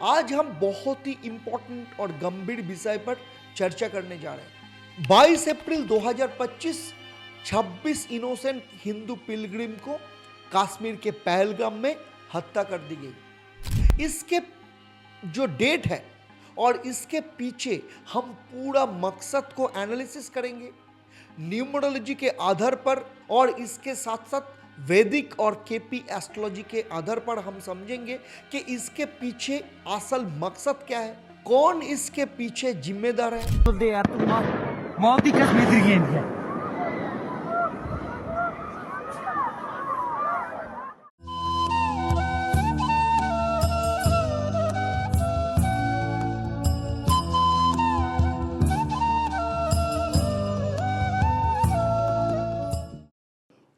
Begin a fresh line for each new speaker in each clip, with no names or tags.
आज हम बहुत ही इंपॉर्टेंट और गंभीर विषय पर चर्चा करने जा रहे हैं। 22 अप्रैल 2025 26 इनोसेंट हिंदू पिलग्रिम को कश्मीर के पहलगाम में हत्या कर दी गई। इसके जो डेट है और इसके पीछे हम पूरा मकसद को एनालिसिस करेंगे न्यूमरोलॉजी के आधार पर, और इसके साथ साथ वैदिक और केपी एस्ट्रोलॉजी के आधार पर हम समझेंगे कि इसके पीछे असल मकसद क्या है, कौन इसके पीछे जिम्मेदार है।
तो दे यार तुम मौत ही कश्मीर गेंद है।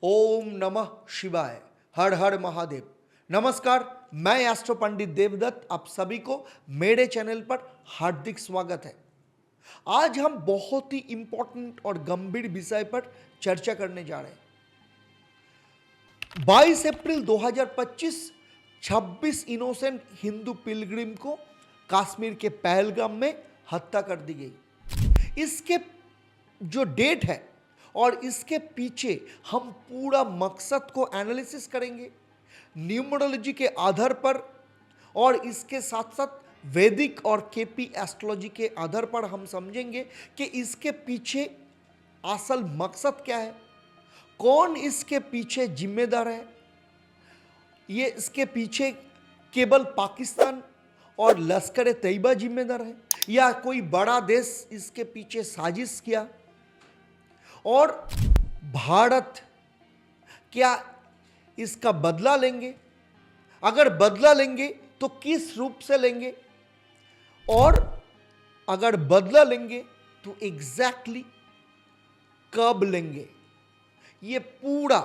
ओम नमः शिवाय, हर हर महादेव। नमस्कार, मैं एस्ट्रो पंडित देवदत्त, आप सभी को मेरे चैनल पर हार्दिक स्वागत है। आज हम बहुत ही इंपॉर्टेंट और गंभीर विषय पर चर्चा करने जा रहे हैं। 22 अप्रैल 2025 26 इनोसेंट हिंदू पिलग्रिम को कश्मीर के पहलगाम में हत्या कर दी गई। इसके जो डेट है और इसके पीछे हम पूरा मकसद को एनालिसिस करेंगे न्यूमरोलॉजी के आधार पर, और इसके साथ साथ वैदिक और केपी एस्ट्रोलॉजी के आधार पर हम समझेंगे कि इसके पीछे असल मकसद क्या है, कौन इसके पीछे जिम्मेदार है। ये इसके पीछे केवल पाकिस्तान और लश्कर तैयबा जिम्मेदार है या कोई बड़ा देश इसके पीछे साजिश किया, और भारत क्या इसका बदला लेंगे? अगर बदला लेंगे तो किस रूप से लेंगे, और अगर बदला लेंगे तो एग्जैक्टली कब लेंगे? ये पूरा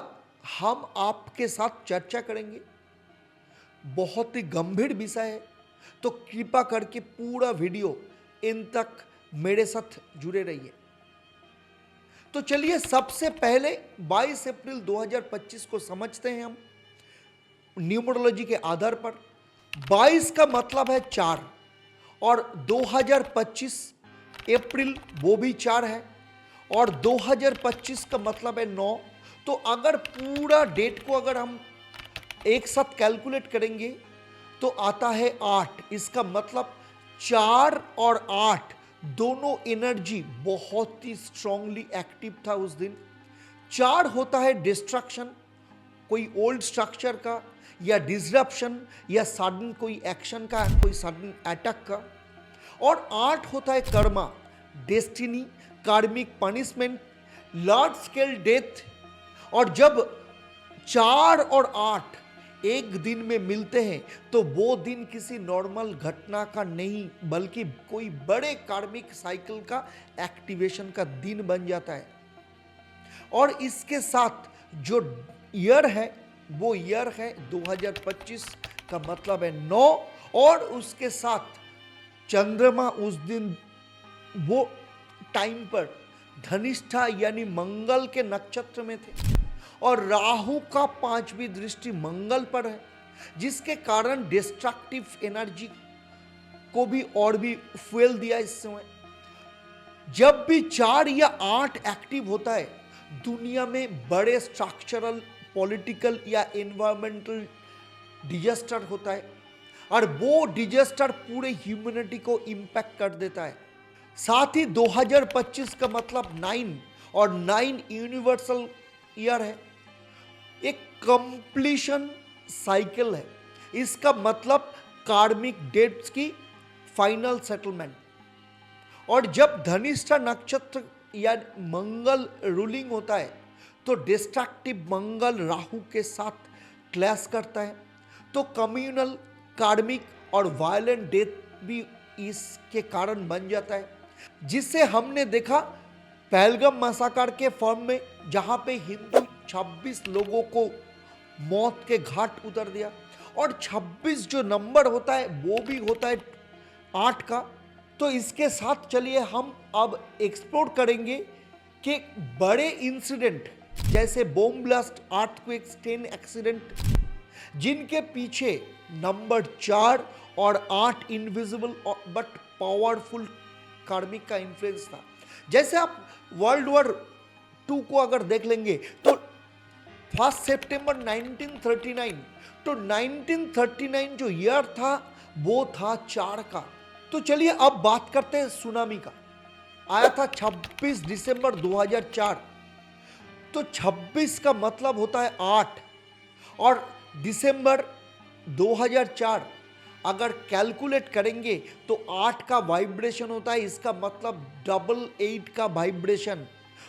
हम आपके साथ चर्चा करेंगे। बहुत ही गंभीर विषय है, तो कृपा करके पूरा वीडियो इन तक मेरे साथ जुड़े रहिए। तो चलिए सबसे पहले 22 अप्रैल 2025 को समझते हैं हम न्यूमरोलॉजी के आधार पर। 22 का मतलब है 4 और 2025 अप्रैल वो भी 4 है, और 2025 का मतलब है 9। तो अगर पूरा डेट को अगर हम एक साथ कैलकुलेट करेंगे तो आता है 8। इसका मतलब 4 और 8 दोनों एनर्जी बहुत ही स्ट्रांगली एक्टिव था उस दिन। 4 होता है डिस्ट्रक्शन, कोई ओल्ड स्ट्रक्चर का या डिसरप्शन या सडन कोई एक्शन का, कोई सडन अटैक का, और 8 होता है कर्मा, डेस्टिनी, कार्मिक पनिशमेंट, लार्ज स्केल डेथ। और जब 4 और 8 एक दिन में मिलते हैं तो वो दिन किसी नॉर्मल घटना का नहीं बल्कि कोई बड़े कार्मिक साइकिल का एक्टिवेशन का दिन बन जाता है। और इसके साथ जो ईयर है वो ईयर है 2025 का मतलब है 9, और उसके साथ चंद्रमा उस दिन वो टाइम पर धनिष्ठा यानी मंगल के नक्षत्र में थे, और राहु का 5वीं दृष्टि मंगल पर है, जिसके कारण डिस्ट्रक्टिव एनर्जी को भी और भी फ्यूल दिया इस समय। जब भी 4 या 8 एक्टिव होता है, दुनिया में बड़े स्ट्रक्चरल, पॉलिटिकल या एनवायरमेंटल डिजास्टर होता है, और वो डिजास्टर पूरे ह्यूमैनिटी को इंपैक्ट कर देता है। साथ ही 2025 का मतलब 9, और 9 यूनिवर्सल ईयर है, एक कंप्लीशन साइकिल है। इसका मतलब कार्मिक डेट्स की फाइनल सेटलमेंट। और जब धनिष्ठा नक्षत्र या मंगल रूलिंग होता है तो डिस्ट्रक्टिव मंगल राहु के साथ क्लैश करता है, तो कम्युनल, कार्मिक और वायलेंट डेथ भी इसके कारण बन जाता है, जिसे हमने देखा पहलगाम मैसाकर के फॉर्म में, जहां पे हिंदू 26 लोगों को मौत के घाट उतर दिया। और 26 जो नंबर होता है वो भी होता है 8 का। तो इसके साथ चलिए हम अब एक्सप्लोर करेंगे कि बड़े इंसिडेंट जैसे bomb blast, earthquakes, train accident, जिनके पीछे नंबर 4 और 8 इनविजिबल बट पावरफुल कार्मिक का इन्फ्लुएंस था। जैसे आप वर्ल्ड वॉर 2 को अगर देख लेंगे तो 1 सितंबर 1939, तो 1939 जो ईयर था वो था 4 का। तो चलिए अब बात करते हैं सुनामी का। आया था 26 दिसंबर 2004। तो 26 का मतलब होता है 8 और दिसंबर 2004 अगर कैलकुलेट करेंगे तो 8 का वाइब्रेशन होता है, इसका मतलब 88 का वाइब्रेशन।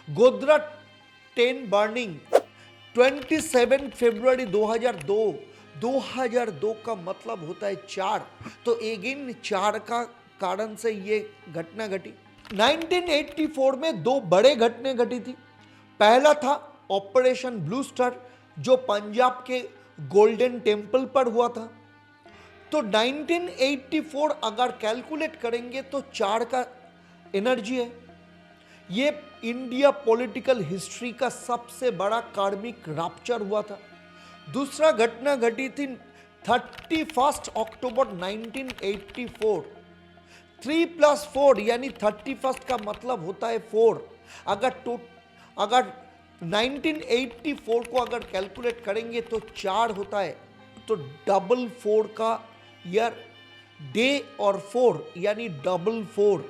गोधरा 10 बर्निंग 27 फरवरी 2002 का मतलब होता है 4। तो एगेन 4 का कारण से ये घटना घटी। 1984 में 2 बड़े घटनाएं घटी थी। पहला था ऑपरेशन ब्लू स्टार जो पंजाब के गोल्डन टेम्पल पर हुआ था। तो 1984 अगर कैलकुलेट करेंगे तो 4 का एनर्जी है। ये इंडिया पॉलिटिकल हिस्ट्री का सबसे बड़ा कार्मिक रैप्चर हुआ था। दूसरा घटना घटी थी 31 अक्टूबर 1984। 3 + 4 यानी 31 का मतलब होता है 4। अगर 1984 को अगर कैलकुलेट करेंगे तो 4 होता है, तो 4 का ईयर डे और 4 यानी 4।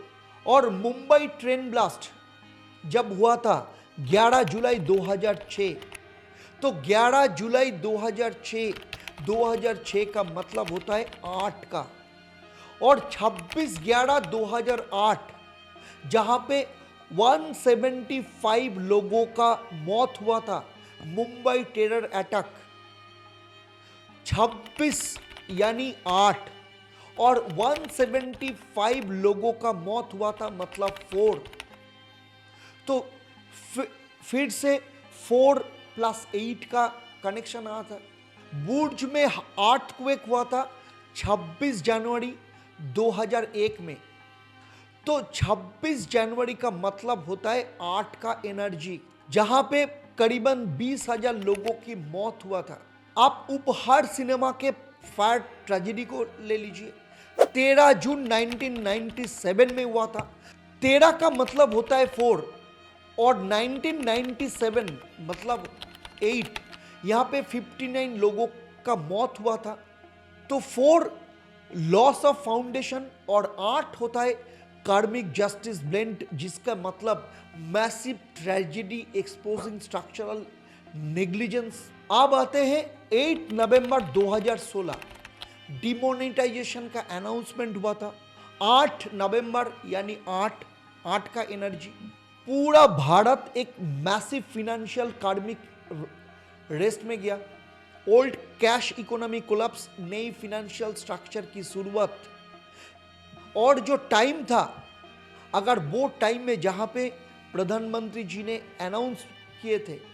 और मुंबई ट्रेन ब्लास्ट जब हुआ था 11 जुलाई 2006, तो 11 जुलाई 2006 का मतलब होता है 8 का। और 26/11/2008 जहां पे 175 लोगों का मौत हुआ था, मुंबई टेरर अटैक। 26 यानी 8 और 175 लोगों का मौत हुआ था मतलब 4। तो फिर से 4 + 8 का कनेक्शन आया था। बुर्ज में अर्थक्वेक हुआ था 26 जनवरी 2001 में। तो 26 जनवरी का मतलब होता है 8 का एनर्जी, जहां पे करीबन 20,000 लोगों की मौत हुआ था। आप उपहार सिनेमा के फायर ट्रेजेडी को ले लीजिए, 13 जून 1997 में हुआ था। 13 का मतलब होता है 4 और 1997 मतलब 8, यहाँ पे 59 लोगों का मौत हुआ था। तो 4 लॉस ऑफ फाउंडेशन और 8 होता है कार्मिक जस्टिस ब्लेंड, जिसका मतलब massive tragedy exposing structural negligence. अब आते हैं 8 नवंबर 2016 डिमोनेटाइजेशन का अनाउंसमेंट हुआ था। 8 नवंबर यानी 8 का एनर्जी। पूरा भारत एक मैसिव फिनेंशियल कार्मिक रेस्ट में गया। ओल्ड कैश इकोनॉमी कोलैप्स, नई फिनेंशियल स्ट्रक्चर की शुरुआत। और जो टाइम था, अगर वो टाइम में जहां पे प्रधानमंत्री जी ने अनाउंस किए थे,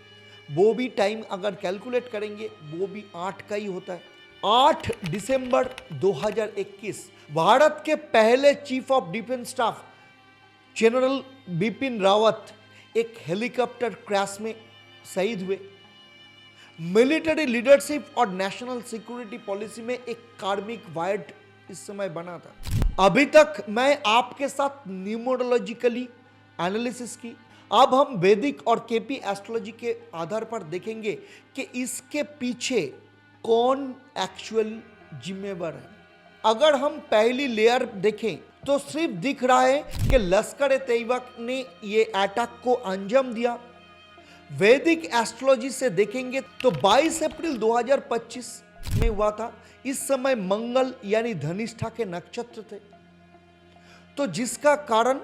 वो भी टाइम अगर कैलकुलेट करेंगे वो भी 8 का ही होता है। 8 दिसंबर 2021 भारत के पहले chief of defence staff general Bipin Rawat एक हेलीकॉप्टर क्रैश में शहीद हुए। मिलिट्री लीडरशिप और नेशनल सिक्योरिटी पॉलिसी में एक कार्मिक वायड इस समय बना था। अभी तक मैं आपके साथ न्यूमरोलॉजिकली एनालिसिस की। अब हम वैदिक और केपी एस्ट्रोलॉजी के आधार पर देखेंगे कि इसके पीछे कौन एक्चुअल जिम्मेवार है। अगर हम पहली लेयर देखें तो सिर्फ दिख रहा है कि लश्कर-ए-तैयबा ने ये अटैक को अंजाम दिया। वैदिक एस्ट्रोलॉजी से देखेंगे तो 22 अप्रैल 2025 में हुआ था। इस समय मंगल यानी धनिष्ठा के नक्षत्र थे, तो जिसका कारण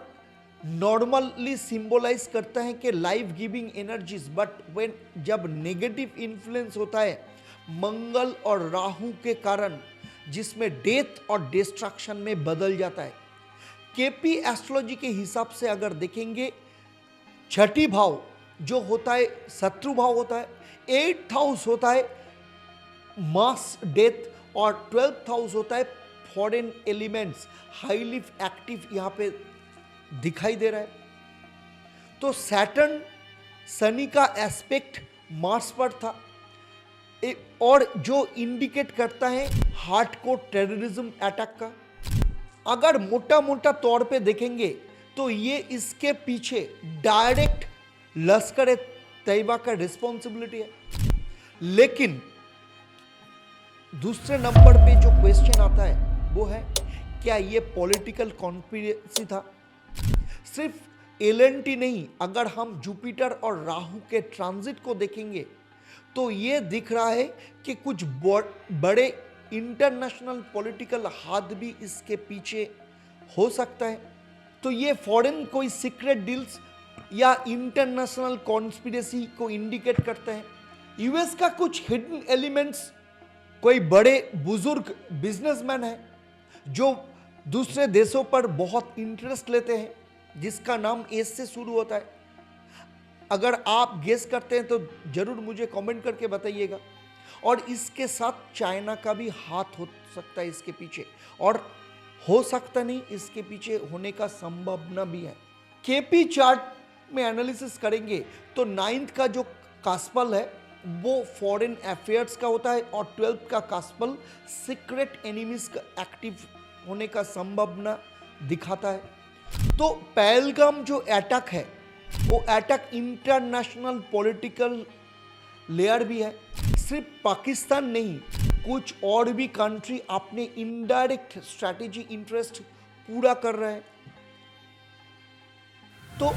नॉर्मली सिंबलाइज करता है कि life giving energies, but when जब नेगेटिव इन्फ्लुएंस होता है मंगल और राहु के कारण, जिसमें डेथ और डिस्ट्रक्शन में बदल जाता है। केपी एस्ट्रोलॉजी के हिसाब से अगर देखेंगे, छठी भाव जो होता है शत्रु भाव होता है, 8th हाउस होता है मास डेथ और 12th हाउस होता है फॉरेन एलिमेंट्स, हाईली एक्टिव यहां पे दिखाई दे रहा है। तो सैटर्न शनि का एस्पेक्ट मार्स पर था। और जो इंडिकेट करता है हार्डकोर टेररिज्म अटैक का। अगर मोटा मोटा तौर पे देखेंगे तो ये इसके पीछे डायरेक्ट लश्कर तैयबा का रिस्पॉन्सिबिलिटी है। लेकिन दूसरे नंबर पे जो क्वेश्चन आता है वो है, क्या ये पॉलिटिकल कॉन्स्पिरेसी था? सिर्फ एलएनटी नहीं, अगर हम जुपिटर और राहु के ट्रांजिट को देखेंगे तो ये दिख रहा है कि कुछ बड़े इंटरनेशनल पॉलिटिकल हाथ भी इसके पीछे हो सकता है। तो ये फॉरेन कोई सीक्रेट डील्स या इंटरनेशनल कॉन्स्पिरेसी को इंडिकेट करता है। यूएस का कुछ हिडन एलिमेंट्स, कोई बड़े बुजुर्ग बिजनेसमैन है जो दूसरे देशों पर बहुत इंटरेस्ट लेते हैं, जिसका नाम एस से शुरू होता है। अगर आप गेस करते हैं तो जरूर मुझे कमेंट करके बताइएगा। और इसके साथ चाइना का भी हाथ हो सकता है इसके पीछे, और हो सकता नहीं, इसके पीछे होने का संभावना भी है। केपी चार्ट में एनालिसिस करेंगे तो 9th का जो कास्पल है वो फॉरेन अफेयर्स का होता है, और 12th का कास्पल सीक्रेट एनिमीज का एक्टिव होने का संभावना दिखाता है। तो पहलगाम जो अटैक है वो अटैक इंटरनेशनल पॉलिटिकल लेयर भी है। सिर्फ पाकिस्तान नहीं, कुछ और भी कंट्री अपने इनडायरेक्ट स्ट्रैटेजी इंटरेस्ट पूरा कर रहे हैं। तो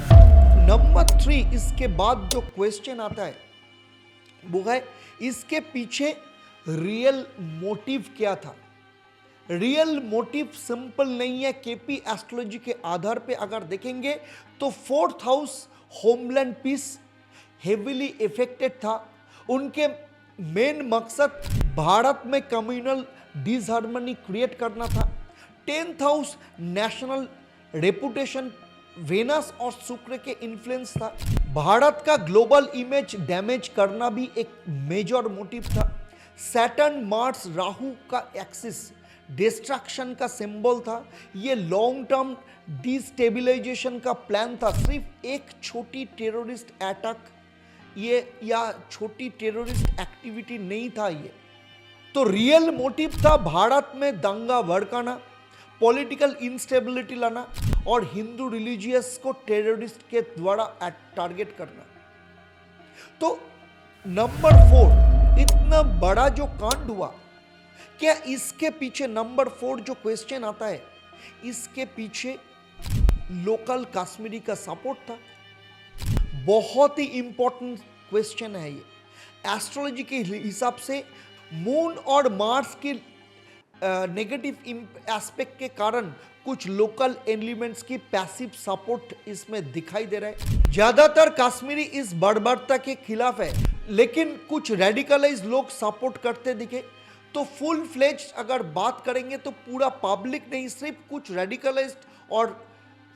नंबर 3, इसके बाद जो क्वेश्चन आता है वो है, इसके पीछे रियल मोटिव क्या था? रियल मोटिव सिंपल नहीं है। केपी एस्ट्रोलॉजी के आधार पे अगर देखेंगे तो 4th house homeland peace heavily affected था। उनके मेन मकसद भारत में कम्युनल डिसहार्मनी क्रिएट करना था। 10th house national reputation, Venus और शुक्र के इन्फ्लुएंस था। भारत का ग्लोबल इमेज डैमेज करना भी एक मेजर मोटिव था। सैटर्न मार्स राहु का एक्सिस डिस्ट्रक्शन का सिंबल था। ये लॉन्ग टर्म डिस्टेबिलाइजेशन का प्लान था, सिर्फ एक छोटी टेररिस्ट अटैक ये या छोटी टेररिस्ट एक्टिविटी नहीं था ये। तो रियल मोटिव था भारत में दंगा भड़काना, पॉलिटिकल इंस्टेबिलिटी लाना और हिंदू रिलीजियस को टेररिस्ट के द्वारा टारगेट करना। तो नंबर 4, इतना बड़ा जो कांड हुआ, क्या इसके पीछे नंबर 4 जो क्वेश्चन आता है, इसके पीछे लोकल कश्मीरी का सपोर्ट था? बहुत ही इंपॉर्टेंट क्वेश्चन है ये। एस्ट्रोलॉजी के हिसाब से मून और मार्स के नेगेटिव एस्पेक्ट के कारण कुछ लोकल एलिमेंट्स की पैसिव सपोर्ट इसमें दिखाई दे रहा है। ज्यादातर कश्मीरी इस बर्बरता के खिलाफ है, लेकिन कुछ रेडिकलाइज लोग सपोर्ट करते दिखे। तो फुल फ्लेज अगर बात करेंगे तो पूरा पब्लिक नहीं, सिर्फ कुछ रेडिकलाइज्ड और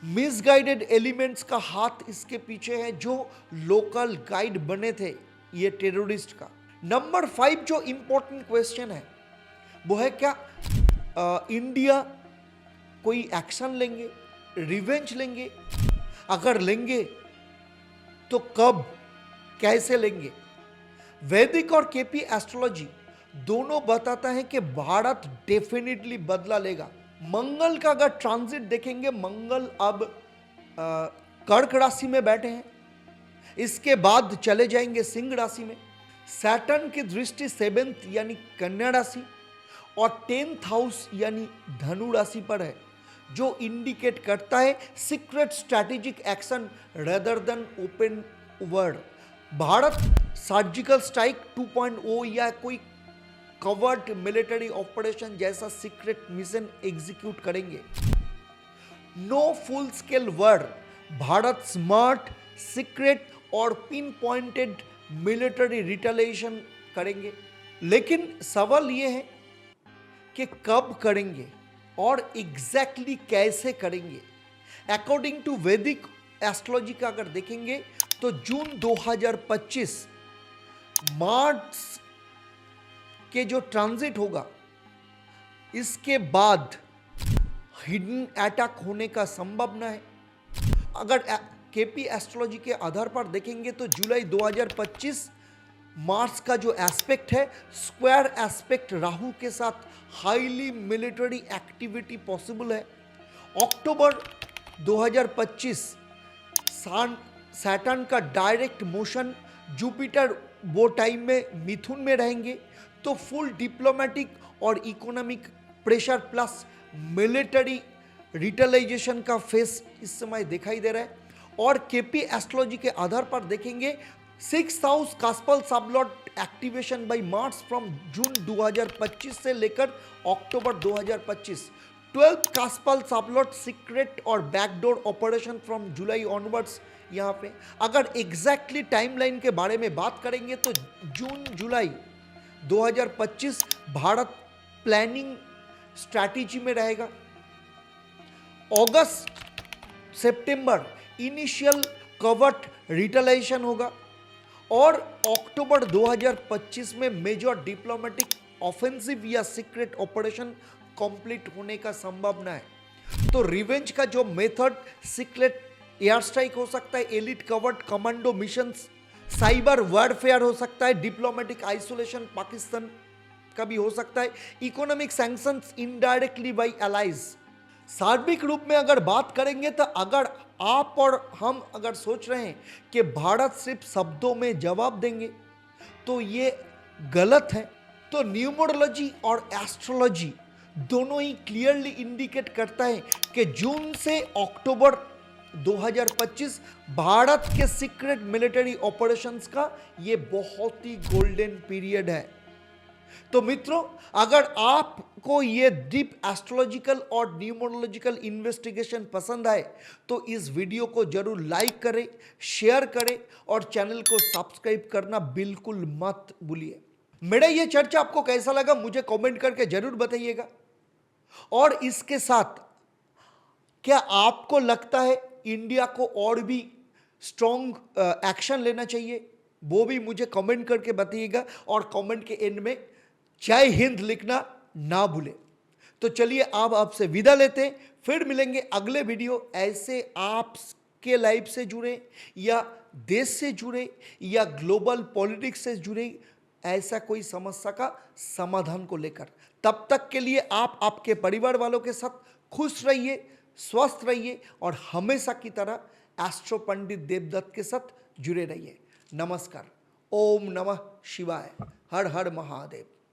मिसगाइडेड एलिमेंट्स का हाथ इसके पीछे है, जो लोकल गाइड बने थे ये टेररिस्ट का। नंबर 5 जो इंपॉर्टेंट क्वेश्चन है वो है, क्या इंडिया कोई एक्शन लेंगे, रिवेंज लेंगे? अगर लेंगे तो कब, कैसे लेंगे? वैदिक और केपी एस्ट्रोलॉजी दोनों बताता है कि भारत डेफिनेटली बदला लेगा। मंगल का अगर ट्रांजिट देखेंगे, मंगल अब कर्क राशि में बैठे हैं, इसके बाद चले जाएंगे सिंह राशि में। सैटर्न की दृष्टि 7th यानी कन्या राशि और 10th हाउस यानी धनु राशि पर है, जो इंडिकेट करता है secret strategic action rather than open word. Bharat surgical strike 2.0 या कोई कवर्ट मिलिट्री ऑपरेशन जैसा सीक्रेट मिशन एग्जीक्यूट करेंगे। No full scale word, Bharat smart, secret और पिन पॉइंटेड मिलिट्री रिटेलिएशन करेंगे। लेकिन सवाल यह है कि कब करेंगे और एग्जैक्टली कैसे करेंगे। अकॉर्डिंग टू वैदिक एस्ट्रोलॉजी का अगर देखेंगे तो जून 2025 मार्च के जो ट्रांजिट होगा, इसके बाद हिडन अटैक होने का संभावना है। अगर केपी एस्ट्रोलॉजी के आधार पर देखेंगे तो जुलाई 2025 मार्स का जो एस्पेक्ट है स्क्वायर एस्पेक्ट राहु के साथ हाईली मिलिट्री एक्टिविटी पॉसिबल है। अक्टूबर 2025 सैटर्न का डायरेक्ट मोशन, जुपिटर वो टाइम में मिथुन में रहेंगे, तो फुल डिप्लोमेटिक और इकोनॉमिक प्रेशर प्लस मिलिट्री रिटेलाइजेशन का फेस इस समय दिखाई दे रहा है। और केपी एस्ट्रोलॉजी के आधार पर देखेंगे 6th house cuspal sublord activation by Mars from June 2025 से लेकर अक्टूबर 2025, 12th कास्पल सबलॉट सीक्रेट और बैकडोर ऑपरेशन फ्रॉम जुलाई ऑनवर्ड्स। यहाँ पे अगर एग्जैक्टली टाइमलाइन के बारे में बात करेंगे तो जून जुलाई 2025 भारत प्लानिंग स्ट्रैटेजी में रहेगा। अगस्त सितंबर इनिशियल कवर्ट रिटेलाइजेशन होगा और अक्टूबर 2025 में मेजर डिप्लोमेटिक ऑफेंसिव या सीक्रेट ऑपरेशन कंप्लीट होने का संभावना है। तो रिवेंज का जो मेथड सीक्रेट एयर स्ट्राइक हो सकता है, elite covert commando missions, cyber warfare हो सकता है, डिप्लोमेटिक आइसोलेशन पाकिस्तान का भी हो सकता है, economic sanctions indirectly bye allies. सार्वत्रिक रूप में अगर बात करेंगे तो अगर आप और हम अगर सोच रहे हैं कि भारत सिर्फ शब्दों में जवाब देंगे तो ये गलत है। तो न्यूमरोलॉजी और एस्ट्रोलॉजी दोनों ही क्लियरली इंडिकेट करता है कि जून से अक्टूबर 2025 भारत के सीक्रेट मिलिट्री ऑपरेशंस का ये बहुत ही गोल्डन पीरियड है। तो मित्रों, अगर आपको ये डीप एस्ट्रोलॉजिकल और न्यूमरोलॉजिकल इन्वेस्टिगेशन पसंद आए तो इस वीडियो को जरूर लाइक करें, शेयर करें और चैनल को सब्सक्राइब करना बिल्कुल मत भूलिए। मेरा ये चर्चा आपको कैसा लगा मुझे कमेंट करके जरूर बताइएगा। और इसके साथ क्या आपको लगता है इंडिया को और भी स्ट्रॉन्ग एक्शन लेना चाहिए, वो भी मुझे कमेंट करके बताइएगा। और कमेंट के एंड में जय हिंद लिखना ना भूलें। तो चलिए अब आपसे विदा लेते हैं, फिर मिलेंगे अगले वीडियो। ऐसे आपके लाइफ से जुड़े या देश से जुड़े या ग्लोबल पॉलिटिक्स से जुड़े ऐसा कोई समस्या का समाधान को लेकर। तब तक के लिए आप आपके परिवार वालों के साथ खुश रहिए, स्वस्थ रहिए और हमेशा की तरह एस्ट्रो पंडित देवदत्त के साथ जुड़े रहिए। नमस्कार। ओम नमः शिवाय। हर हर महादेव।